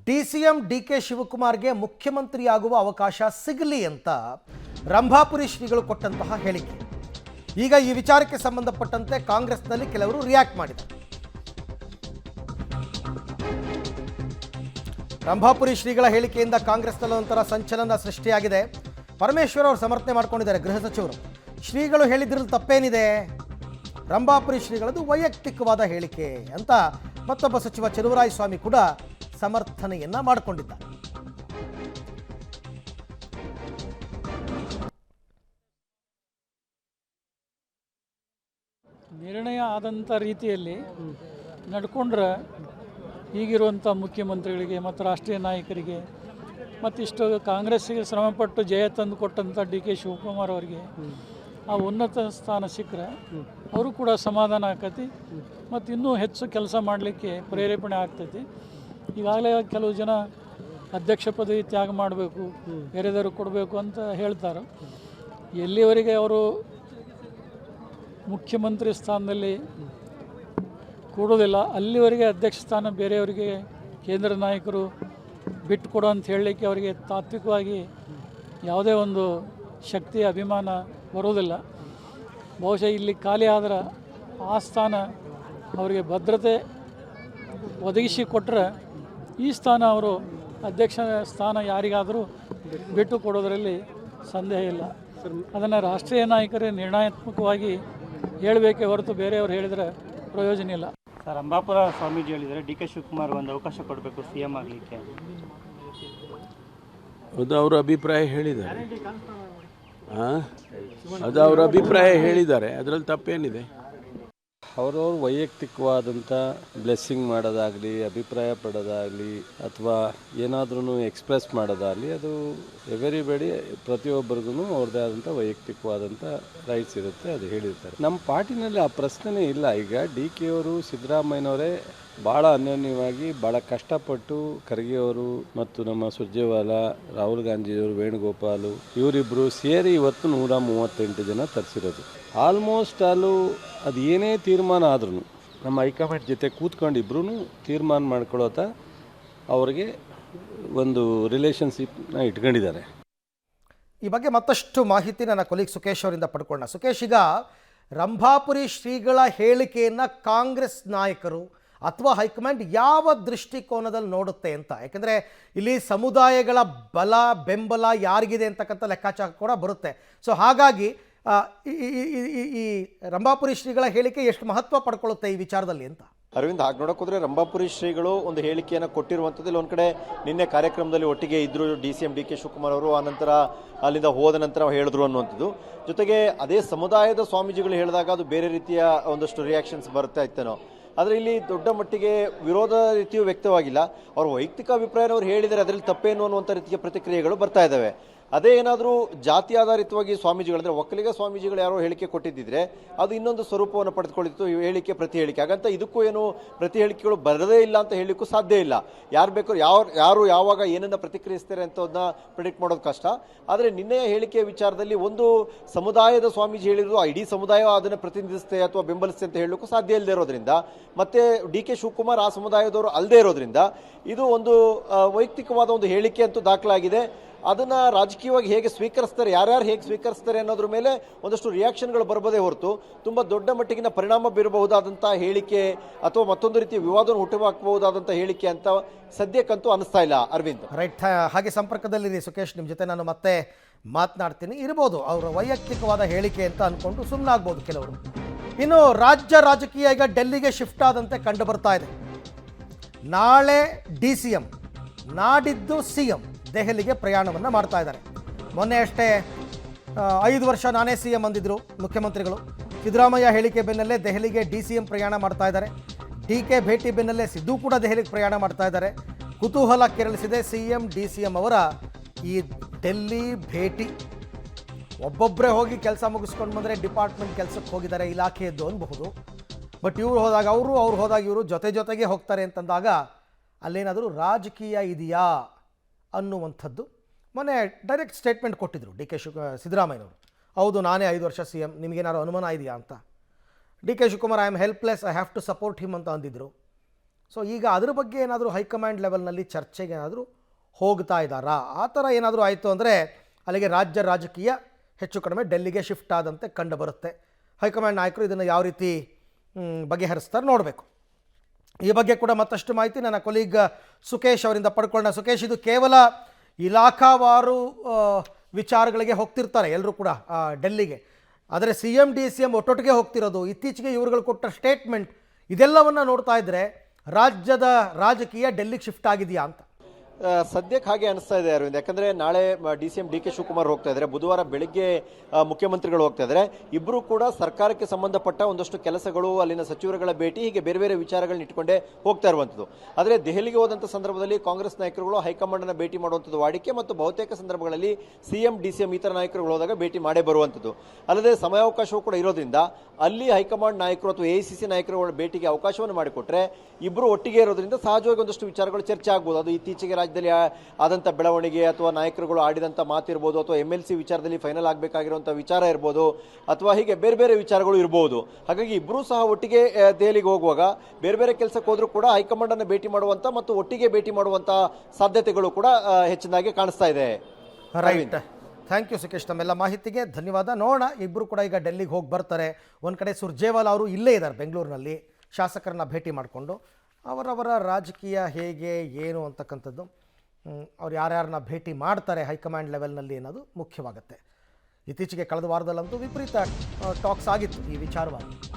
DCM DK ಶಿವಕುಮಾರ್ಗೆ ಮುಖ್ಯಮಂತ್ರಿಯಾಗುವ ಅವಕಾಶ ಸಿಗಲಿ ಅಂತ ರಂಭಾಪುರಿ ಶ್ರೀಗಳು ಕೊಟ್ಟಂತಹ ಹೇಳಿಕೆ. ಈಗ ಈ ವಿಚಾರಕ್ಕೆ ಸಂಬಂಧಪಟ್ಟಂತೆ ಕಾಂಗ್ರೆಸ್ನಲ್ಲಿ ಕೆಲವರು ರಿಯಾಕ್ಟ್ ಮಾಡಿದ್ದಾರೆ. ರಂಭಾಪುರಿ ಶ್ರೀಗಳ ಹೇಳಿಕೆಯಿಂದ ಕಾಂಗ್ರೆಸ್ನಲ್ಲಿ ಒಂಥರ ಸಂಚಲನ ಸೃಷ್ಟಿಯಾಗಿದೆ. ಪರಮೇಶ್ವರ್ ಅವರು ಸಮರ್ಥನೆ ಮಾಡ್ಕೊಂಡಿದ್ದಾರೆ, ಗೃಹ ಸಚಿವರು. ಶ್ರೀಗಳು ಹೇಳಿದ್ರಲ್ಲಿ ತಪ್ಪೇನಿದೆ, ರಂಭಾಪುರಿ ಶ್ರೀಗಳದ್ದು ವೈಯಕ್ತಿಕವಾದ ಹೇಳಿಕೆ ಅಂತ ಮತ್ತೊಬ್ಬ ಸಚಿವ ಚಲುವರಾಯಸ್ವಾಮಿ ಕೂಡ ಸಮರ್ಥನೆಯನ್ನ ಮಾಡಿಕೊಂಡಿದ್ದಾರೆ. ನಿರ್ಣಯ ಆದಂಥ ರೀತಿಯಲ್ಲಿ ನಡ್ಕೊಂಡ್ರೆ ಈಗಿರುವಂಥ ಮುಖ್ಯಮಂತ್ರಿಗಳಿಗೆ ಮತ್ತು ರಾಷ್ಟ್ರೀಯ ನಾಯಕರಿಗೆ ಮತ್ತಿಷ್ಟು ಕಾಂಗ್ರೆಸ್ಸಿಗೆ ಶ್ರಮಪಟ್ಟು ಜಯ ತಂದು ಕೊಟ್ಟಂಥ ಡಿ ಕೆ ಶಿವಕುಮಾರ್ ಅವರಿಗೆ ಆ ಉನ್ನತ ಸ್ಥಾನ ಸಿಕ್ಕರೆ ಅವರು ಕೂಡ ಸಮಾಧಾನ ಆಕತಿ ಮತ್ತು ಇನ್ನೂ ಹೆಚ್ಚು ಕೆಲಸ ಮಾಡಲಿಕ್ಕೆ ಪ್ರೇರೇಪಣೆ ಆಗ್ತೈತಿ. ಈಗಾಗಲೇ ಕೆಲವು ಜನ ಅಧ್ಯಕ್ಷ ಪದವಿ ತ್ಯಾಗ ಮಾಡಬೇಕು, ಬೇರೆದವರು ಕೊಡಬೇಕು ಅಂತ ಹೇಳ್ತಾರೆ. ಎಲ್ಲಿವರೆಗೆ ಅವರು ಮುಖ್ಯಮಂತ್ರಿ ಸ್ಥಾನದಲ್ಲಿ ಕೂಡೋದಿಲ್ಲ ಅಲ್ಲಿವರೆಗೆ ಅಧ್ಯಕ್ಷ ಸ್ಥಾನ ಬೇರೆಯವರಿಗೆ ಕೇಂದ್ರ ನಾಯಕರು ಬಿಟ್ಟು ಕೊಡು ಅಂತ ಹೇಳಲಿಕ್ಕೆ ಅವರಿಗೆ ತಾತ್ವಿಕವಾಗಿ ಯಾವುದೇ ಒಂದು ಶಕ್ತಿ ಅಭಿಮಾನ ಬರೋದಿಲ್ಲ. ಬಹುಶಃ ಇಲ್ಲಿ ಖಾಲಿ ಆದ್ರೆ ಆ ಸ್ಥಾನ ಅವರಿಗೆ ಭದ್ರತೆ ಒದಗಿಸಿ ಕೊಟ್ಟರೆ ಈ ಸ್ಥಾನ ಅವರು ಅಧ್ಯಕ್ಷ ಸ್ಥಾನ ಯಾರಿಗಾದರೂ ಬಿಟ್ಟು ಕೊಡೋದರಲ್ಲಿ ಸಂದೇಹ ಇಲ್ಲ. ಅದನ್ನು ರಾಷ್ಟ್ರೀಯ ನಾಯಕರೇ ನಿರ್ಣಯಾತ್ಮಕವಾಗಿ ಹೇಳಬೇಕೇ ಹೊರತು ಬೇರೆಯವರು ಹೇಳಿದರೆ ಪ್ರಯೋಜನ ಇಲ್ಲ. ಸರ್, ರಂಭಾಪುರ ಸ್ವಾಮೀಜಿ ಹೇಳಿದರೆ ಡಿ ಕೆ ಶಿವಕುಮಾರ್ ಒಂದು ಅವಕಾಶ ಕೊಡಬೇಕು ಸಿ ಎಂ ಆಗಲಿಕ್ಕೆ. ಅದು ಅವರ ಅಭಿಪ್ರಾಯ ಹೇಳಿದ್ದಾರೆ. ಅದು ಅವರ ಅಭಿಪ್ರಾಯ ಹೇಳಿದ್ದಾರೆ, ಅದರಲ್ಲಿ ತಪ್ಪೇನಿದೆ? ಅವರವ್ರ ವೈಯಕ್ತಿಕವಾದಂಥ ಬ್ಲೆಸ್ಸಿಂಗ್ ಮಾಡೋದಾಗಲಿ, ಅಭಿಪ್ರಾಯ ಪಡೋದಾಗಲಿ, ಅಥವಾ ಏನಾದ್ರೂ ಎಕ್ಸ್ಪ್ರೆಸ್ ಮಾಡೋದಾಗಲಿ, ಅದು ಎವರಿಬಡಿ ಪ್ರತಿಯೊಬ್ಬರಿಗೂ ಅವ್ರದ್ದೇ ಆದಂಥ ವೈಯಕ್ತಿಕವಾದಂಥ ರೈಟ್ಸ್ ಇರುತ್ತೆ, ಅದು ಹೇಳಿರ್ತಾರೆ. ನಮ್ಮ ಪಾರ್ಟಿನಲ್ಲಿ ಆ ಪ್ರಶ್ನೆನೇ ಇಲ್ಲ. ಈಗ ಡಿ ಕೆ ಅವರು, ಸಿದ್ದರಾಮಯ್ಯನವರೇ ಭಾಳ ಅನ್ಯೋನ್ಯವಾಗಿ ಭಾಳ ಕಷ್ಟಪಟ್ಟು ಖರ್ಗೆಯವರು ಮತ್ತು ನಮ್ಮ ಸುರ್ಜೇವಾಲಾ, ರಾಹುಲ್ ಗಾಂಧಿಯವರು, ವೇಣುಗೋಪಾಲು ಇವರಿಬ್ಬರು ಸೇರಿ ಇವತ್ತು 138 ಜನ ತರಿಸಿರೋದು. ಆಲ್ಮೋಸ್ಟ್ ಅದು ಏನೇ ತೀರ್ಮಾನ ಆದ್ರೂ ನಮ್ಮ ಹೈಕಮಾಂಡ್ ಜೊತೆ ಕೂತ್ಕೊಂಡು ಇಬ್ಬರೂ ತೀರ್ಮಾನ ಮಾಡ್ಕೊಳ್ಳೋತ ಅವ್ರಿಗೆ ಒಂದು ರಿಲೇಷನ್ಶಿಪ್ನ ಇಟ್ಕೊಂಡಿದ್ದಾರೆ. ಈ ಬಗ್ಗೆ ಮತ್ತಷ್ಟು ಮಾಹಿತಿ ನನ್ನ ಕೊಲೀಗ್ ಸುಖೇಶ್ ಅವರಿಂದ ಪಡ್ಕೊಳ್ಳೋಣ. ಸುಖೇಶ್, ಈಗ ರಂಭಾಪುರಿ ಶ್ರೀಗಳ ಹೇಳಿಕೆಯನ್ನು ಕಾಂಗ್ರೆಸ್ ನಾಯಕರು ಅಥವಾ ಹೈಕಮಾಂಡ್ ಯಾವ ದೃಷ್ಟಿಕೋನದಲ್ಲಿ ನೋಡುತ್ತೆ ಅಂತ? ಯಾಕೆಂದರೆ ಇಲ್ಲಿ ಸಮುದಾಯಗಳ ಬಲ ಬೆಂಬಲ ಯಾರಿಗಿದೆ ಅಂತಕ್ಕಂಥ ಲೆಕ್ಕಾಚಾರ ಕೂಡ ಬರುತ್ತೆ. ಸೊ ಹಾಗಾಗಿ ಈ ರಂಭಾಪುರಿ ಶ್ರೀಗಳ ಹೇಳಿಕೆ ಎಷ್ಟು ಮಹತ್ವ ಪಡ್ಕೊಳ್ಳುತ್ತೆ ಈ ವಿಚಾರದಲ್ಲಿ ಅಂತ? ಅರವಿಂದ್, ಹಾಗೆ ನೋಡೋಕೆ ಹೋದರೆ ರಂಭಾಪುರಿ ಶ್ರೀಗಳು ಒಂದು ಹೇಳಿಕೆಯನ್ನು ಕೊಟ್ಟಿರುವಂಥದ್ದು ಒಂದು ಕಡೆ ನಿನ್ನೆ ಕಾರ್ಯಕ್ರಮದಲ್ಲಿ ಒಟ್ಟಿಗೆ ಇದ್ದರು ಡಿಸಿಎಂ ಡಿ ಕೆ ಶಿವಕುಮಾರ್ ಅವರು. ಆನಂತರ ಅಲ್ಲಿಂದ ಹೋದ ನಂತರ ಹೇಳಿದ್ರು ಅನ್ನುವಂಥದ್ದು. ಜೊತೆಗೆ ಅದೇ ಸಮುದಾಯದ ಸ್ವಾಮೀಜಿಗಳು ಹೇಳಿದಾಗ ಅದು ಬೇರೆ ರೀತಿಯ ಒಂದಷ್ಟು ರಿಯಾಕ್ಷನ್ಸ್ ಬರ್ತಾ ಇತ್ತೇನೋ. ಆದರೆ ಇಲ್ಲಿ ದೊಡ್ಡ ಮಟ್ಟಿಗೆ ವಿರೋಧ ರೀತಿಯೂ ವ್ಯಕ್ತವಾಗಿಲ್ಲ. ಅವ್ರ ವೈಯಕ್ತಿಕ ಅಭಿಪ್ರಾಯನವ್ರು ಹೇಳಿದರೆ ಅದರಲ್ಲಿ ತಪ್ಪೇನು ಅನ್ನುವಂಥ ರೀತಿಯ ಪ್ರತಿಕ್ರಿಯೆಗಳು ಬರ್ತಾ ಇದ್ದಾವೆ. ಅದೇ ಏನಾದರೂ ಜಾತಿ ಆಧಾರಿತವಾಗಿ ಸ್ವಾಮೀಜಿಗಳು, ಅಂದರೆ ಒಕ್ಕಲಿಗ ಸ್ವಾಮೀಜಿಗಳು ಯಾರೋ ಹೇಳಿಕೆ ಕೊಟ್ಟಿದ್ದಿದ್ರೆ ಅದು ಇನ್ನೊಂದು ಸ್ವರೂಪವನ್ನು ಪಡೆದುಕೊಳ್ಳಿತ್ತು, ಹೇಳಿಕೆ ಪ್ರತಿ ಹೇಳಿಕೆ. ಹಾಗಂತ ಇದಕ್ಕೂ ಏನು ಪ್ರತಿ ಹೇಳಿಕೆಗಳು ಬರದೇ ಇಲ್ಲ ಅಂತ ಹೇಳಲಿಕ್ಕೂ ಸಾಧ್ಯ ಇಲ್ಲ. ಯಾರು ಬೇಕಾದ್ರೂ ಯಾರು ಯಾವಾಗ ಏನನ್ನ ಪ್ರತಿಕ್ರಿಯಿಸ್ತಾರೆ ಅಂತ ಅದನ್ನ ಪ್ರಿಡಿಕ್ಟ್ ಮಾಡೋದು ಕಷ್ಟ. ಆದರೆ ನಿನ್ನೆಯ ಹೇಳಿಕೆಯ ವಿಚಾರದಲ್ಲಿ ಒಂದು ಸಮುದಾಯದ ಸ್ವಾಮೀಜಿ ಹೇಳಿರೋದು ಇಡೀ ಸಮುದಾಯ ಅದನ್ನು ಪ್ರತಿನಿಧಿಸುತ್ತೆ ಅಥವಾ ಬೆಂಬಲಿಸುತ್ತೆ ಅಂತ ಹೇಳಲಿಕ್ಕೂ ಸಾಧ್ಯ ಇಲ್ಲದೆ ಇರೋದ್ರಿಂದ, ಮತ್ತೆ ಡಿ ಕೆ ಶಿವಕುಮಾರ್ ಆ ಸಮುದಾಯದವರು ಅಲ್ಲದೆ ಇರೋದ್ರಿಂದ ಇದು ಒಂದು ವೈಯಕ್ತಿಕವಾದ ಒಂದು ಹೇಳಿಕೆ ಅಂತೂ ದಾಖಲಾಗಿದೆ. ಅದನ್ನು ರಾಜಕೀಯವಾಗಿ ಹೇಗೆ ಸ್ವೀಕರಿಸ್ತಾರೆ, ಯಾರ್ಯಾರು ಹೇಗೆ ಸ್ವೀಕರಿಸ್ತಾರೆ ಅನ್ನೋದ್ರ ಮೇಲೆ ಒಂದಷ್ಟು ರಿಯಾಕ್ಷನ್ಗಳು ಬರಬಹುದೇ ಹೊರತು ತುಂಬ ದೊಡ್ಡ ಮಟ್ಟಿಗಿನ ಪರಿಣಾಮ ಬೀರಬಹುದಾದಂಥ ಹೇಳಿಕೆ ಅಥವಾ ಮತ್ತೊಂದು ರೀತಿಯ ವಿವಾದವನ್ನು ಹುಟ್ಟುಹಾಕಬಹುದಾದಂಥ ಹೇಳಿಕೆ ಅಂತ ಸದ್ಯಕ್ಕಂತೂ ಅನಿಸ್ತಾ ಇಲ್ಲ. ಅರವಿಂದ್, ರೈಟ್. ಹಾಗೆ ಸಂಪರ್ಕದಲ್ಲಿರಿ ಸುಖೇಶ್, ನಿಮ್ಮ ಜೊತೆ ನಾನು ಮತ್ತೆ ಮಾತನಾಡ್ತೀನಿ. ಇರ್ಬೋದು ಅವರ ವೈಯಕ್ತಿಕವಾದ ಹೇಳಿಕೆ ಅಂತ ಅಂದ್ಕೊಂಡು ಸುಮ್ಮನಾಗ್ಬೋದು ಕೆಲವರು. ಇನ್ನು ರಾಜ್ಯ ರಾಜಕೀಯ ಈಗ ಡೆಲ್ಲಿಗೆ ಶಿಫ್ಟ್ ಆದಂತೆ ಕಂಡು ಬರ್ತಾ ಇದೆ. ನಾಳೆ ಡಿಸಿಎಂ, ನಾಡಿದ್ದು ಸಿಎಂ ದೆಹಲಿಗೆ ಪ್ರಯಾಣವನ್ನು ಮಾಡ್ತಾ ಇದ್ದಾರೆ. ಮೊನ್ನೆ ಅಷ್ಟೇ 5 ವರ್ಷ ನಾನೇ ಸಿಎಂ ಅಂದಿದ್ರು ಮುಖ್ಯಮಂತ್ರಿಗಳು. ಸಿದ್ದರಾಮಯ್ಯ ಹೇಳಿಕೆ ಬೆನ್ನಲ್ಲೇ ದೆಹಲಿಗೆ ಡಿಸಿಎಂ ಪ್ರಯಾಣ ಮಾಡ್ತಾ ಇದ್ದಾರೆ. ಡಿ ಕೆ ಭೇಟಿ ಬೆನ್ನಲ್ಲೇ ಸಿದ್ದು ಕೂಡ ದೆಹಲಿಗೆ ಪ್ರಯಾಣ ಮಾಡ್ತಾ ಇದ್ದಾರೆ. ಕುತೂಹಲ ಕೆರಳಿಸಿದೆ ಸಿಎಂ ಡಿಸಿಎಂ ಅವರ ಈ ಡೆಲ್ಲಿ ಭೇಟಿ. ಒಬ್ಬೊಬ್ಬರೇ ಹೋಗಿ ಕೆಲಸ ಮುಗಿಸ್ಕೊಂಡು ಬಂದರೆ ಡಿಪಾರ್ಟ್ಮೆಂಟ್ ಕೆಲಸಕ್ಕೆ ಹೋಗಿದ್ದಾರೆ, ಇಲಾಖೆಯದ್ದು ಅನ್ಬಹುದು. ಬಟ್ ಇವ್ರು ಹೋದಾಗ ಅವರು, ಅವ್ರು ಹೋದಾಗ ಇವರು ಜೊತೆಗೆ ಹೋಗ್ತಾರೆ ಅಂತಂದಾಗ ಅಲ್ಲೇನಾದರೂ ರಾಜಕೀಯ ಇದೆಯಾ ಅನ್ನುವಂಥದ್ದು. ಮೊನ್ನೆ ಡೈರೆಕ್ಟ್ ಸ್ಟೇಟ್ಮೆಂಟ್ ಕೊಟ್ಟಿದ್ದರು ಸಿದ್ದರಾಮಯ್ಯನವರು. ಹೌದು, ನಾನೇ 5 ವರ್ಷ ಸಿಎಂ, ನಿಮಗೇನಾದ್ರು ಅನುಮಾನ ಇದೆಯಾ ಅಂತ. D K Shivakumar, I am helpless, I have to support him ಅಂತ ಅಂದಿದ್ರು. ಸೊ ಈಗ ಅದ್ರ ಬಗ್ಗೆ ಏನಾದರೂ ಹೈಕಮಾಂಡ್ ಲೆವೆಲ್ನಲ್ಲಿ ಚರ್ಚೆಗೆ ಏನಾದರೂ ಹೋಗ್ತಾ ಇದ್ದಾರಾ? ಆ ಥರ ಏನಾದರೂ ಆಯಿತು ಅಂದರೆ ಅಲ್ಲಿಗೆ ರಾಜ್ಯ ರಾಜಕೀಯ ಹೆಚ್ಚು ಕಡಿಮೆ ಡೆಲ್ಲಿಗೆ ಶಿಫ್ಟ್ ಆದಂತೆ ಕಂಡು ಬರುತ್ತೆ. ಹೈಕಮಾಂಡ್ ನಾಯಕರು ಇದನ್ನು ಯಾವ ರೀತಿ ಬಗೆಹರಿಸ್ತಾರೆ ನೋಡಬೇಕು. ಈ ಬಗ್ಗೆ ಕೂಡ ಮತ್ತಷ್ಟು ಮಾಹಿತಿ ನನ್ನ ಕೊಲೀಗ್ ಸುಕೇಶ್ ಅವರಿಂದ ಪಡ್ಕೊಳ್ಳೋಣ. ಸುಕೇಶ್, ಇದು ಕೇವಲ ಇಲಾಖಾವಾರು ವಿಚಾರಗಳಿಗೆ ಹೋಗ್ತಿರ್ತಾರೆ ಎಲ್ಲರೂ ಕೂಡ ಡೆಲ್ಲಿಗೆ, ಆದರೆ CM DCM ಒಟ್ಟೊಟ್ಟಿಗೆ ಹೋಗ್ತಿರೋದು, ಇತ್ತೀಚೆಗೆ ಇವರುಗಳು ಕೊಟ್ಟ ಸ್ಟೇಟ್ಮೆಂಟ್, ಇದೆಲ್ಲವನ್ನು ನೋಡ್ತಾ ಇದ್ದರೆ ರಾಜ್ಯದ ರಾಜಕೀಯ ಡೆಲ್ಲಿಗೆ ಶಿಫ್ಟ್ ಆಗಿದೆಯಾ ಅಂತ? ಸದ್ಯಕ್ಕೆ ಹಾಗೆ ಅನಿಸ್ತಾ ಇದೆ ಅರವಿಂದ್. ಯಾಕಂದ್ರೆ ನಾಳೆ DCM DK ಶಿವಕುಮಾರ್ ಹೋಗ್ತಾ ಇದ್ದಾರೆ, ಬುಧವಾರ ಬೆಳಿಗ್ಗೆ ಮುಖ್ಯಮಂತ್ರಿಗಳು ಹೋಗ್ತಾ ಇದ್ದಾರೆ. ಇಬ್ಬರು ಕೂಡ ಸರ್ಕಾರಕ್ಕೆ ಸಂಬಂಧಪಟ್ಟ ಒಂದಷ್ಟು ಕೆಲಸಗಳು, ಅಲ್ಲಿನ ಸಚಿವರುಗಳ ಭೇಟಿ, ಹೀಗೆ ಬೇರೆ ಬೇರೆ ವಿಚಾರಗಳನ್ನ ಇಟ್ಕೊಂಡೇ ಹೋಗ್ತಾ ಇರುವಂಥದ್ದು. ಆದರೆ ದೆಹಲಿಗೆ ಹೋದಂಥ ಸಂದರ್ಭದಲ್ಲಿ ಕಾಂಗ್ರೆಸ್ ನಾಯಕರುಗಳು ಹೈಕಮಾಂಡ್ನ ಭೇಟಿ ಮಾಡುವಂಥದ್ದು ವಾಡಿಕೆ, ಮತ್ತು ಬಹುತೇಕ ಸಂದರ್ಭಗಳಲ್ಲಿ CM DCM ಈ ಥರ ನಾಯಕರುಗಳು ಹೋದಾಗ ಭೇಟಿ ಮಾಡೇ ಬರುವಂಥದ್ದು. ಅಲ್ಲದೆ ಸಮಯಾವಕಾಶವೂ ಕೂಡ ಇರೋದ್ರಿಂದ ಅಲ್ಲಿ ಹೈಕಮಾಂಡ್ ನಾಯಕರು ಅಥವಾ AICC ನಾಯಕರುಗಳ ಭೇಟಿಗೆ ಅವಕಾಶವನ್ನು ಮಾಡಿಕೊಟ್ರೆ ಇಬ್ಬರು ಒಟ್ಟಿಗೆ ಇರೋದ್ರಿಂದ ಸಹಜವಾಗಿ ಒಂದಷ್ಟು ವಿಚಾರಗಳು ಚರ್ಚೆ ಆಗ್ಬೋದು. ಅದು ಇತ್ತೀಚೆಗೆ ರಾಜ್ಯದಲ್ಲಿ ಆದಂಥ ಬೆಳವಣಿಗೆ, ಅಥವಾ ನಾಯಕರುಗಳು ಆಡಿದಂಥ ಮಾತಿರ್ಬೋದು, ಅಥವಾ MLC ವಿಚಾರದಲ್ಲಿ ಫೈನಲ್ ಆಗಬೇಕಾಗಿರುವಂಥ ವಿಚಾರ ಇರ್ಬೋದು, ಅಥವಾ ಹೀಗೆ ಬೇರೆ ಬೇರೆ ವಿಚಾರಗಳು ಇರ್ಬೋದು. ಹಾಗಾಗಿ ಇಬ್ಬರೂ ಸಹ ಒಟ್ಟಿಗೆ ದೆಹಲಿಗೆ ಹೋಗುವಾಗ ಬೇರೆ ಬೇರೆ ಕೆಲಸಕ್ಕೆ ಹೋದರೂ ಕೂಡ ಹೈಕಮಾಂಡನ್ನು ಭೇಟಿ ಮಾಡುವಂಥ ಮತ್ತು ಒಟ್ಟಿಗೆ ಭೇಟಿ ಮಾಡುವಂಥ ಸಾಧ್ಯತೆಗಳು ಕೂಡ ಹೆಚ್ಚಿನಾಗಿ ಕಾಣಿಸ್ತಾ ಇದೆ. ರೈಟ್, ಥ್ಯಾಂಕ್ ಯು ಸುಕೇಶ್, ತಮ್ಮೆಲ್ಲ ಮಾಹಿತಿಗೆ ಧನ್ಯವಾದ. ನೋಡೋಣ, ಇಬ್ಬರು ಕೂಡ ಈಗ ಡೆಲ್ಲಿಗೆ ಹೋಗಿ ಬರ್ತಾರೆ. ಒಂದು ಕಡೆ ಸುರ್ಜೇವಾಲಾ ಅವರು ಇಲ್ಲೇ ಇದ್ದಾರೆ ಬೆಂಗಳೂರಿನಲ್ಲಿ, ಶಾಸಕರನ್ನ ಭೇಟಿ ಮಾಡಿಕೊಂಡು ಅವರವರ ರಾಜಕೀಯ ಹೇಗೆ ಏನು ಅಂತಕ್ಕಂಥದ್ದು, ಅವ್ರು ಯಾರ್ಯಾರನ್ನ ಭೇಟಿ ಮಾಡ್ತಾರೆ ಹೈಕಮಾಂಡ್ ಲೆವೆಲ್ನಲ್ಲಿ ಅನ್ನೋದು ಮುಖ್ಯವಾಗುತ್ತೆ. ಇತ್ತೀಚೆಗೆ ಕಳೆದ ವಾರದಲ್ಲಂತೂ ವಿಪರೀತ ಟಾಕ್ಸ್ ಆಗಿತ್ತು ಈ ವಿಚಾರವಾಗಿ.